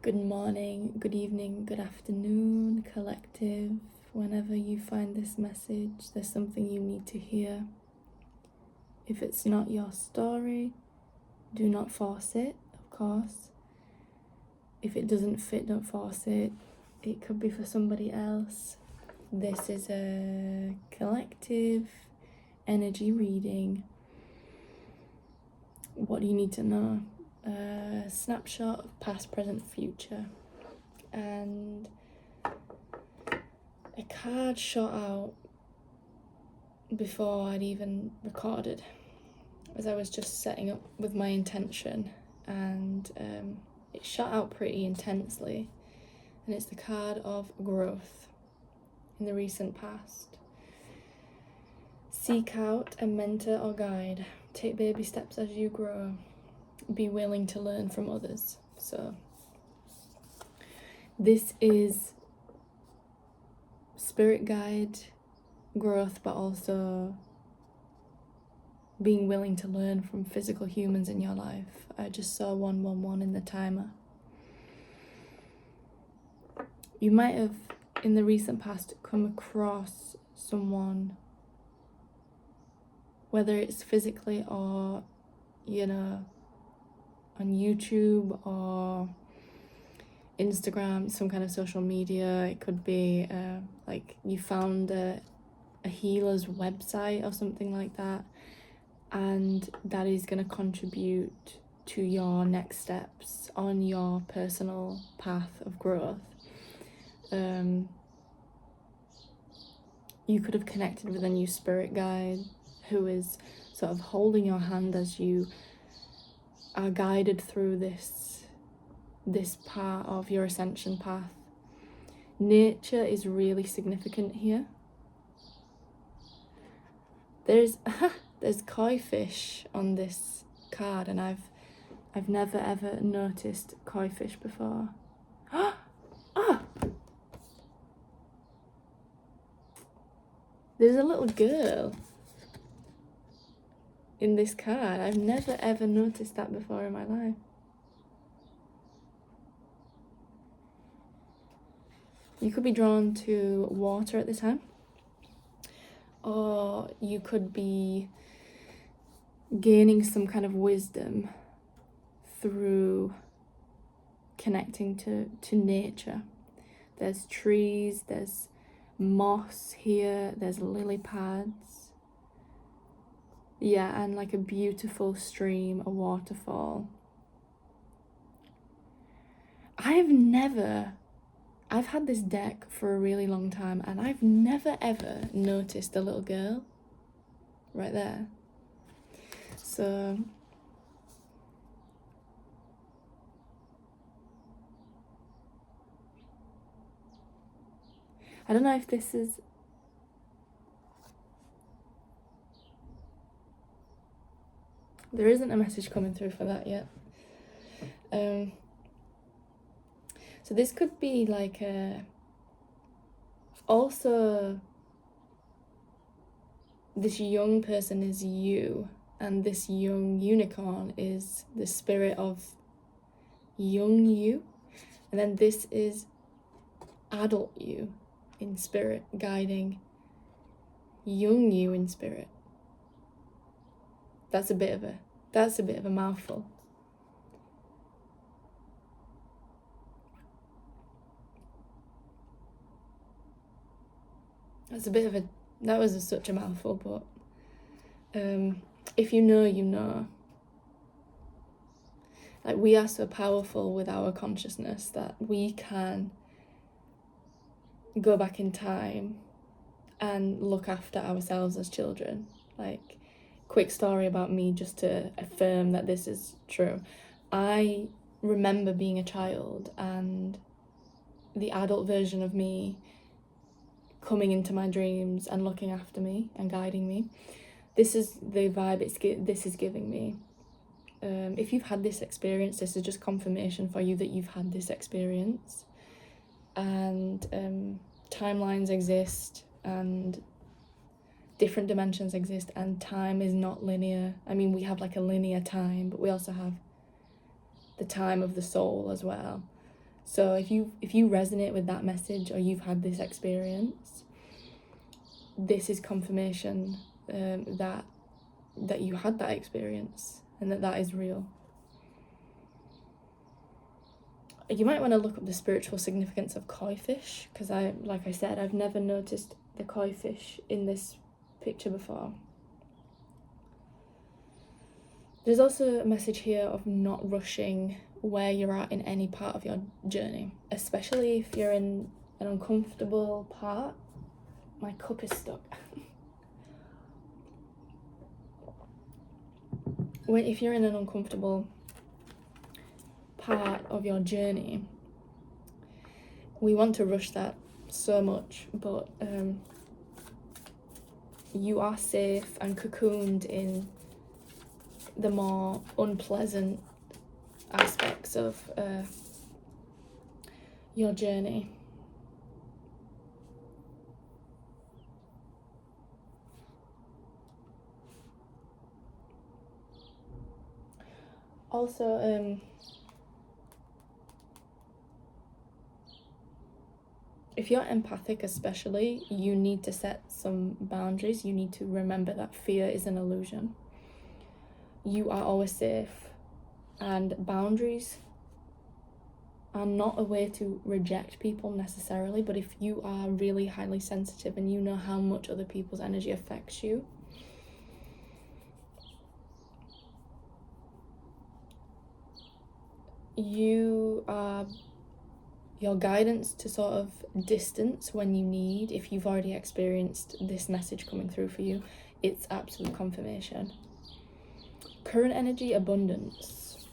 Good morning, good evening, good afternoon, collective. Whenever you find this message, there's something you need to hear. If it's not your story, do not force it, of course. If it doesn't fit, don't force it. It could be for somebody else. This is a collective energy reading. What do you need to know? A snapshot of past, present, future. And a card shot out before I'd even recorded, as I was just setting up with my intention, and it shot out pretty intensely, and it's the card of growth in the recent past. Seek out a mentor or guide. Take baby steps as you grow. Be willing to learn from others. So this is spirit guide growth, but also being willing to learn from physical humans in your life. I just saw 111 in the timer. You might have, in the recent past, come across someone, whether it's physically or, on YouTube or Instagram, some kind of social media. It could be like you found a healer's website or something like that, and that is going to contribute to your next steps on your personal path of growth. You could have connected with a new spirit guide who is sort of holding your hand as you are guided through this part of your ascension path. Nature is really significant here. There's koi fish on this card, and I've never ever noticed koi fish before. There's a little girl in this card. I've never ever noticed that before in my life. You could be drawn to water at this time, or you could be gaining some kind of wisdom through connecting to nature. There's trees, there's moss here, there's lily pads. Yeah, and like a beautiful stream, a waterfall. I've had this deck for a really long time, and I've never ever noticed the little girl right there. So I don't know if this is there isn't a message coming through for that yet. So this could be like also this young person is you, and this young unicorn is the spirit of young you, and then this is adult you in spirit guiding young you in spirit. That's a bit of a mouthful. That was such a mouthful, but if you know, you know. Like, we are so powerful with our consciousness that we can go back in time and look after ourselves as children. Like, quick story about me just to affirm that this is true. I remember being a child and the adult version of me coming into my dreams and looking after me and guiding me. This is the vibe this is giving me. If you've had this experience, this is just confirmation for you that you've had this experience. And timelines exist, and different dimensions exist, and time is not linear. I mean, we have like a linear time, but we also have the time of the soul as well. So if you resonate with that message, or you've had this experience, this is confirmation that you had that experience and that is real. You might want to look up the spiritual significance of koi fish, because like I said, I've never noticed the koi fish in this picture before. There's also a message here of not rushing where you're at in any part of your journey, especially if you're in an uncomfortable part. My cup is stuck. If you're in an uncomfortable part of your journey, we want to rush that so much, but you are safe and cocooned in the more unpleasant aspects of your journey. Also, if you're empathic especially, you need to set some boundaries. You need to remember that fear is an illusion. You are always safe, and boundaries are not a way to reject people necessarily, but if you are really highly sensitive and you know how much other people's energy affects you, your guidance to sort of distance when you need, if you've already experienced this message coming through for you, it's absolute confirmation. Current energy, abundance.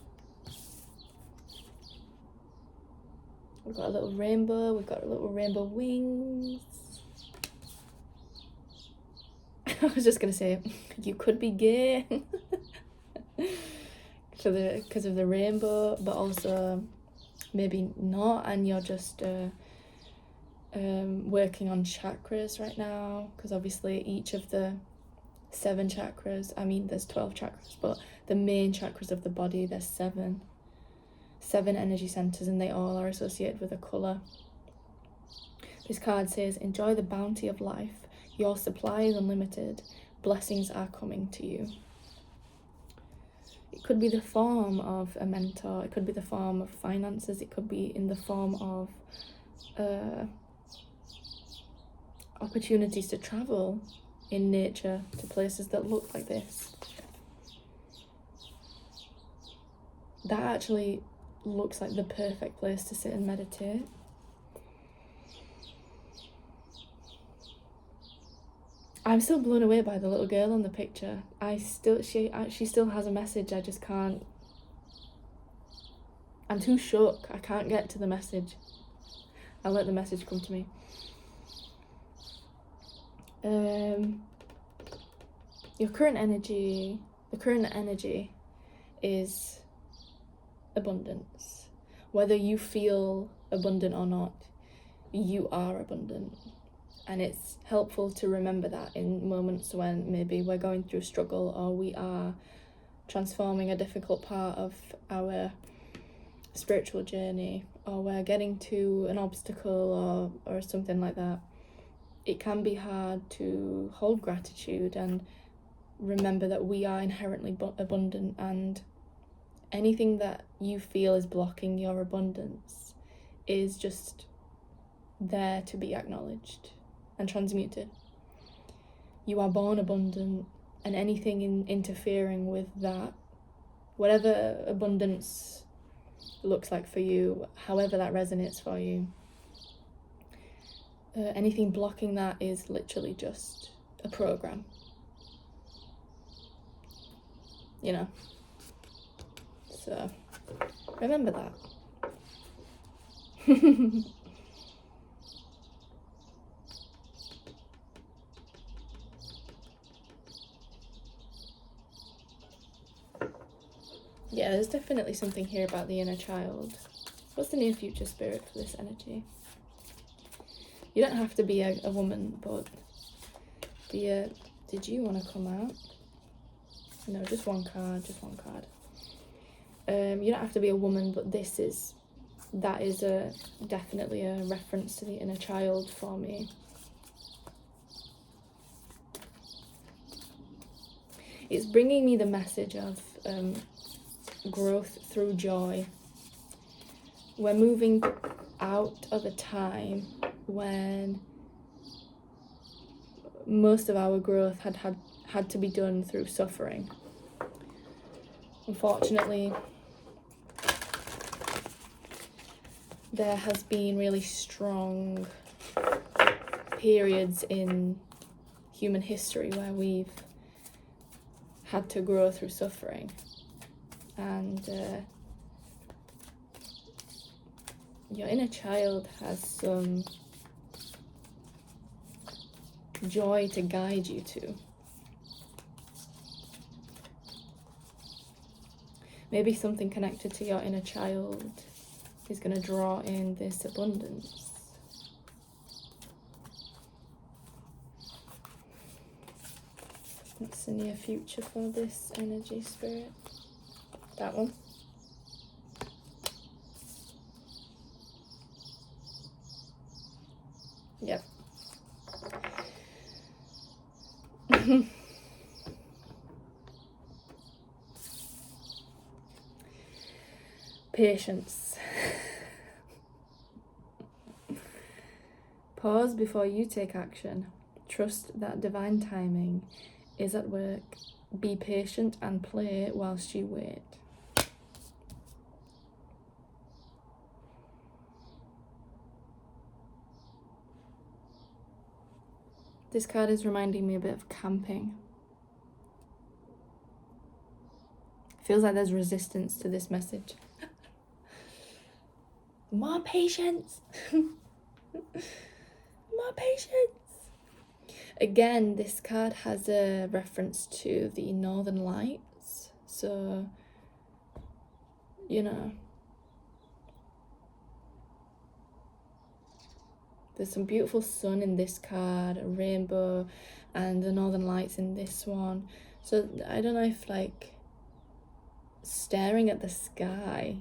We've got a little rainbow, we've got a little rainbow wings. I was just gonna say, you could be gay because of the rainbow, but also maybe not, and you're just working on chakras right now, because obviously each of the 7 chakras, I mean there's 12 chakras, but the main chakras of the body, there's 7 energy centers, and they all are associated with a color. This card says, enjoy the bounty of life. Your supply is unlimited. Blessings are coming to you. It could be the form of a mentor, it could be the form of finances, it could be in the form of opportunities to travel in nature to places that look like this. That actually looks like the perfect place to sit and meditate. I'm still blown away by the little girl in the picture. She still has a message. I just can't. I'm too shook. I can't get to the message. I'll let the message come to me. Your current energy. The current energy is abundance. Whether you feel abundant or not, you are abundant. And it's helpful to remember that in moments when maybe we're going through struggle, or we are transforming a difficult part of our spiritual journey, or we're getting to an obstacle or something like that. It can be hard to hold gratitude and remember that we are inherently abundant, and anything that you feel is blocking your abundance is just there to be acknowledged and transmuted. You are born abundant, and anything interfering with that, whatever abundance looks like for you, however that resonates for you, anything blocking that is literally just a program, you know. So remember that. Yeah, there's definitely something here about the inner child. What's the near future spirit for this energy? You don't have to be a woman, but did you want to come out? No, just one card. You don't have to be a woman, but this is that is definitely a reference to the inner child for me. It's bringing me the message of growth through joy. We're moving out of a time when most of our growth had to be done through suffering. Unfortunately, there has been really strong periods in human history where we've had to grow through suffering, and your inner child has some joy to guide you to. Maybe something connected to your inner child is going to draw in this abundance. What's the near future for this energy, spirit? That one. Yep. Patience. Pause before you take action. Trust that divine timing is at work. Be patient and play whilst you wait. This card is reminding me a bit of camping. Feels like there's resistance to this message. More patience. More patience. Again, this card has a reference to the Northern Lights. So, you know, there's some beautiful sun in this card, a rainbow, and the Northern Lights in this one. So I don't know if like staring at the sky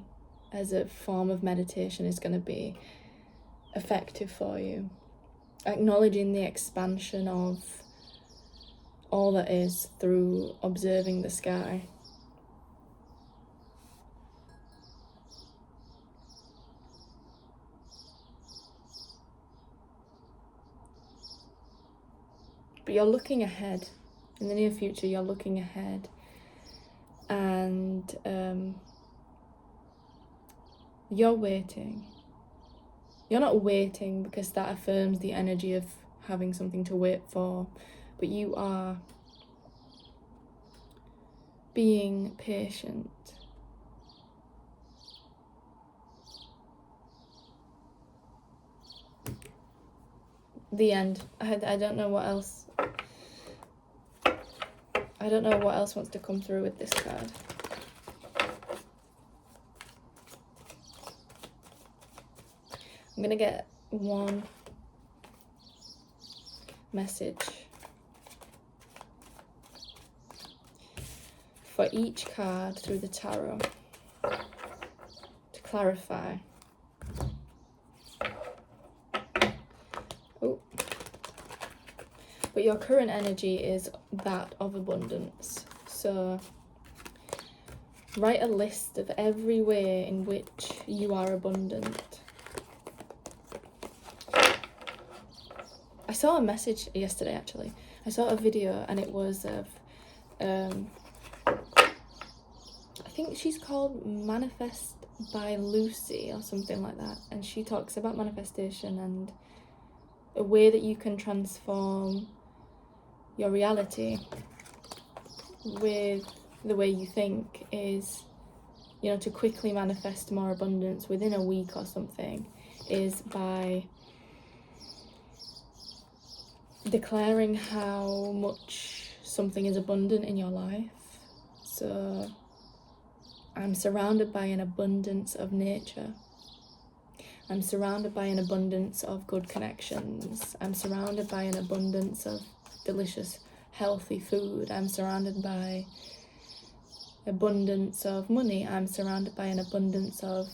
as a form of meditation is going to be effective for you. Acknowledging the expansion of all that is through observing the sky. But you're looking ahead. In the near future, you're looking ahead. And you're waiting. You're not waiting because that affirms the energy of having something to wait for, but you are being patient. The end. I don't know what else. I don't know what else wants to come through with this card. I'm gonna get one message for each card through the tarot to clarify. Oh, but your current energy is that of abundance. So write a list of every way in which you are abundant. I saw a message yesterday, actually. I saw a video, and it was of, I think she's called Manifest by Lucy or something like that. And she talks about manifestation and a way that you can transform your reality with the way you think is, you know, to quickly manifest more abundance within a week or something is by declaring how much something is abundant in your life. So I'm surrounded by an abundance of nature. I'm surrounded by an abundance of good connections. I'm surrounded by an abundance of delicious, healthy food. I'm surrounded by abundance of money. I'm surrounded by an abundance of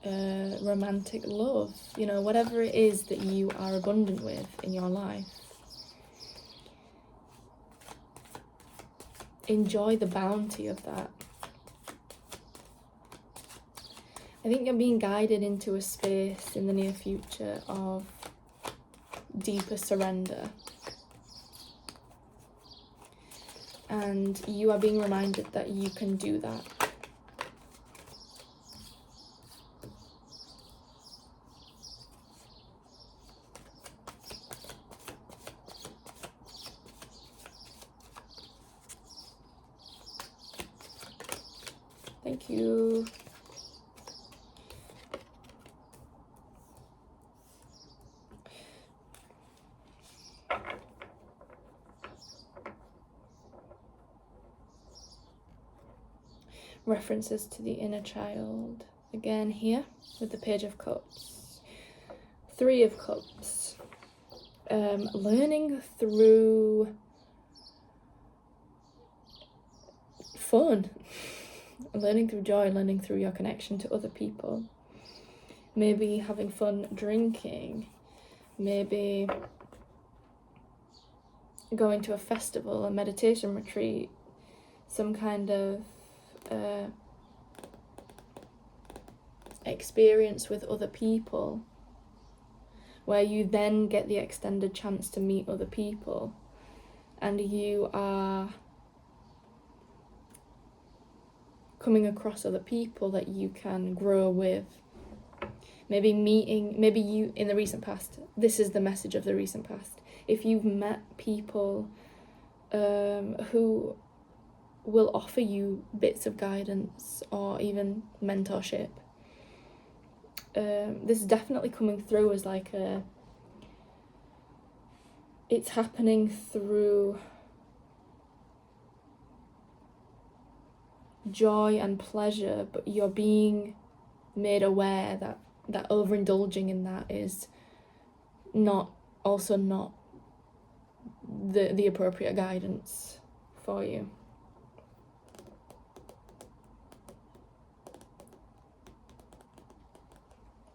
romantic love, you know, whatever it is that you are abundant with in your life. Enjoy the bounty of that. I think you're being guided into a space in the near future of deeper surrender. And you are being reminded that you can do that. Thank you. References to the inner child. Again here with the Page of Cups. 3 of Cups. Learning through fun. Learning through joy, learning through your connection to other people. Maybe having fun drinking. Maybe going to a festival, a meditation retreat, some kind of experience with other people where you then get the extended chance to meet other people and you are coming across other people that you can grow with. Maybe you in the recent past, this is the message of the recent past. If you've met people who will offer you bits of guidance or even mentorship, this is definitely coming through as like it's happening through joy and pleasure, but you're being made aware that overindulging in that is not the appropriate guidance for you.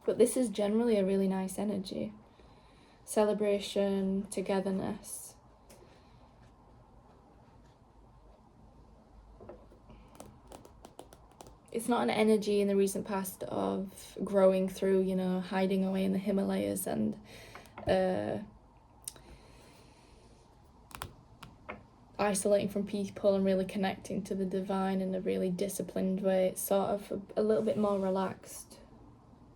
But this is generally a really nice energy. Celebration, togetherness. It's not an energy in the recent past of growing through, you know, hiding away in the Himalayas and isolating from people and really connecting to the divine in a really disciplined way. It's sort of a little bit more relaxed.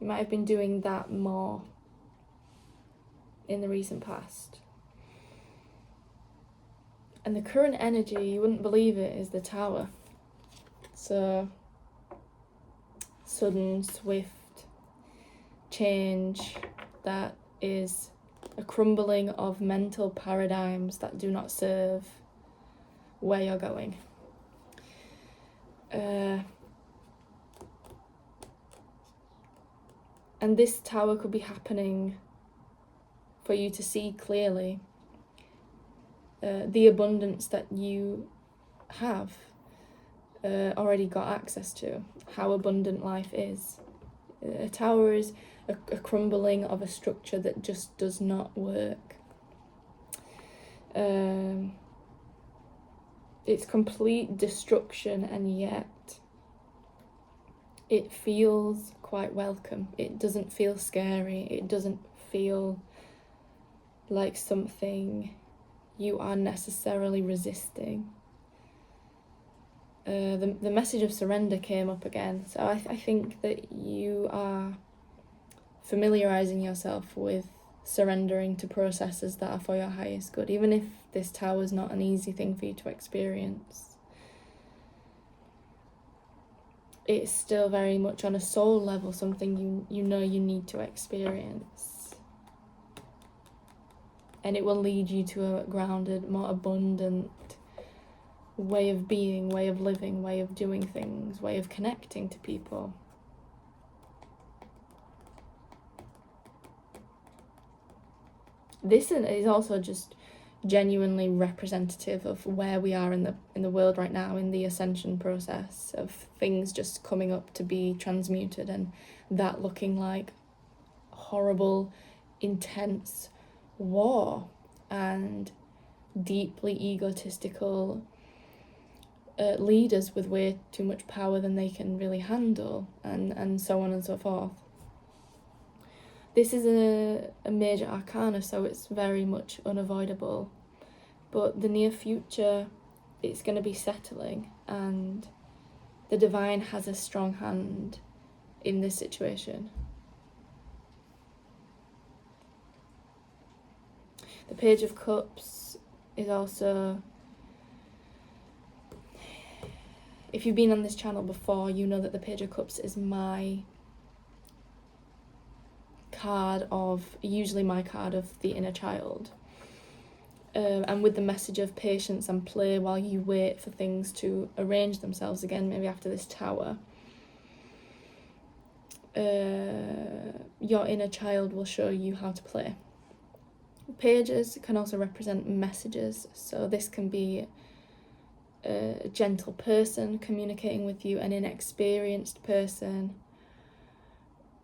You might have been doing that more in the recent past. And the current energy, you wouldn't believe it, is the Tower. So sudden, swift change that is a crumbling of mental paradigms that do not serve where you're going. And this Tower could be happening for you to see clearly the abundance that you have already got access to, how abundant life is. A tower is a crumbling of a structure that just does not work. It's complete destruction, and yet it feels quite welcome. It doesn't feel scary. It doesn't feel like something you are necessarily resisting. The message of surrender came up again. So I think that you are familiarizing yourself with surrendering to processes that are for your highest good, even if this tower is not an easy thing for you to experience. It's still very much on a soul level something you know you need to experience. And it will lead you to a grounded, more abundant way of being, way of living, way of doing things, way of connecting to people. This is also just genuinely representative of where we are in the world right now, in the ascension process of things just coming up to be transmuted, and that looking like horrible, intense war and deeply egotistical leaders with way too much power than they can really handle, and so on and so forth. This is a major arcana, so it's very much unavoidable. But the near future, it's going to be settling, and the divine has a strong hand in this situation. The Page of Cups is also, if you've been on this channel before, you know that the Page of Cups is usually my card of the inner child. And with the message of patience and play while you wait for things to arrange themselves again, maybe after this tower. Your inner child will show you how to play. Pages can also represent messages, so this can be a gentle person communicating with you, an inexperienced person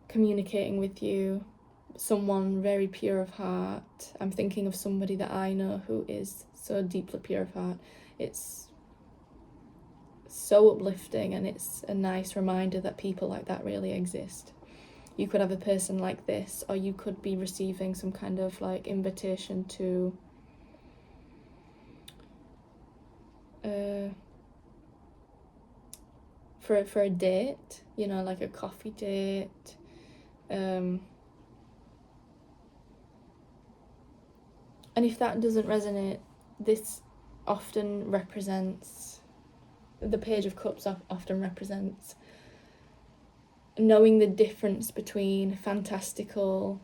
communicating with you, someone very pure of heart. I'm thinking of somebody that I know who is so deeply pure of heart. It's so uplifting, and it's a nice reminder that people like that really exist. You could have a person like this, or you could be receiving some kind of like invitation to for a date, you know, like a coffee date. And if that doesn't resonate, this often represents, the Page of Cups often represents knowing the difference between fantastical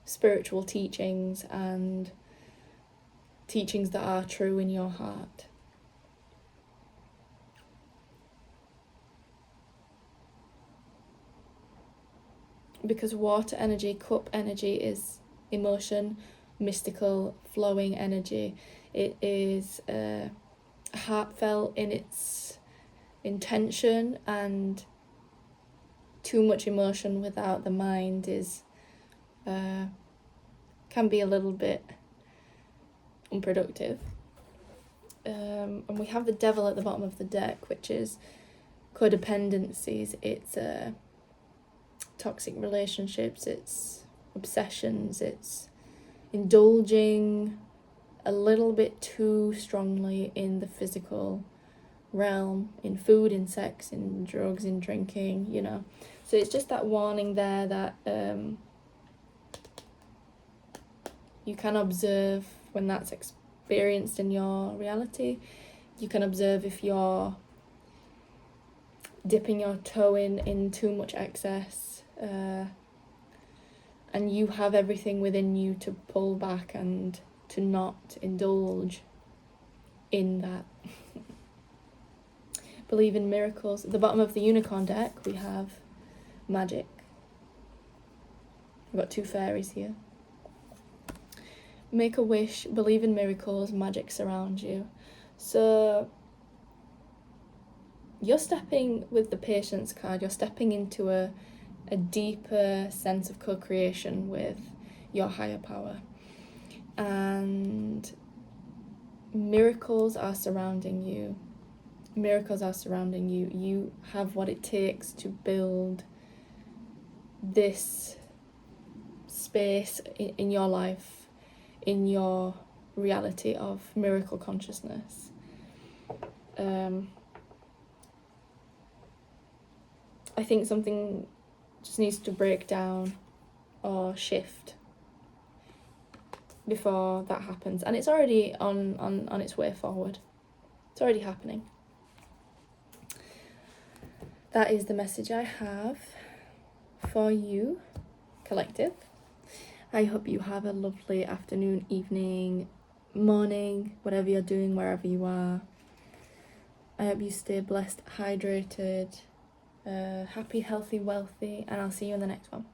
spiritual teachings and teachings that are true in your heart. Because water energy, cup energy, is emotion, mystical, flowing energy. It is heartfelt in its intention, and too much emotion without the mind is can be a little bit unproductive. And we have the Devil at the bottom of the deck, which is codependencies. It's toxic relationships, it's obsessions, it's indulging a little bit too strongly in the physical realm, in food, in sex, in drugs, in drinking, you know. So it's just that warning there that you can observe when that's experienced in your reality. You can observe if you're dipping your toe in too much excess, and you have everything within you to pull back and to not indulge in that. Believe in miracles. At the bottom of the unicorn deck, we have magic. We've got two fairies here. Make a wish, believe in miracles, magic surrounds you. So you're stepping, with the patience card, you're stepping into a deeper sense of co-creation with your higher power. And miracles are surrounding you. Miracles are surrounding you. You have what it takes to build this space in your life, in your reality of miracle consciousness. I think something just needs to break down or shift before that happens, and it's already on its way forward. It's already happening. That is the message I have for you, collective. I hope you have a lovely afternoon, evening, morning, whatever you're doing, wherever you are. I hope you stay blessed, hydrated, happy, healthy, wealthy, and I'll see you in the next one.